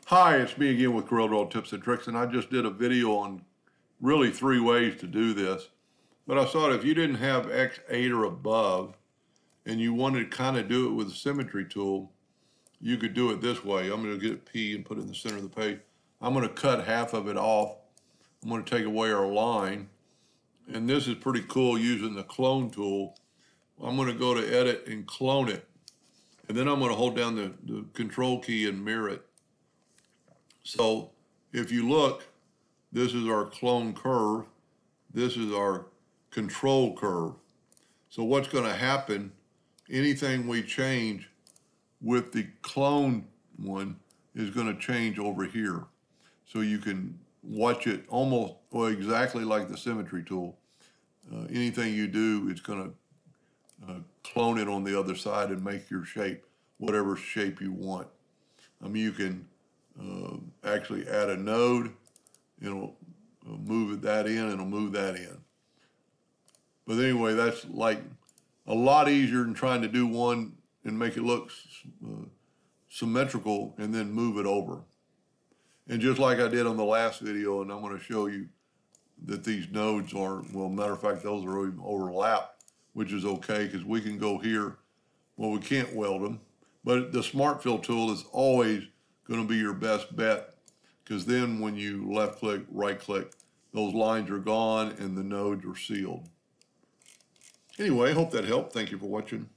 Hi, it's me again with Corel Tips and Tricks, and I just did a video on really 3 ways to do this. But I thought if you didn't have X8 or above, and you wanted to kind of do it with the symmetry tool, you could do it this way. I'm going to get P and put it in the center of the page. I'm going to cut half of it off. I'm going to take away our line. And this is pretty cool using the clone tool. I'm going to go to edit and clone it. And then I'm going to hold down the control key and mirror it. So if you look, this is our clone curve. This is our control curve. So what's going to happen, anything we change with the clone one is going to change over here. So you can watch it almost, well, exactly like the symmetry tool. Anything you do, it's going to clone it on the other side and make your shape, whatever shape you want. You can actually add a node, it'll move that in, it'll move that in. But anyway, that's like a lot easier than trying to do one and make it look symmetrical and then move it over. And just like I did on the last video, and I'm going to show you that these nodes are, well, matter of fact, those are even overlapped, which is okay because we can go here. Well, we can't weld them, but the Smart Fill tool is always going to be your best bet, because then when you left click, right click, those lines are gone and the nodes are sealed. Anyway, hope that helped. Thank you for watching.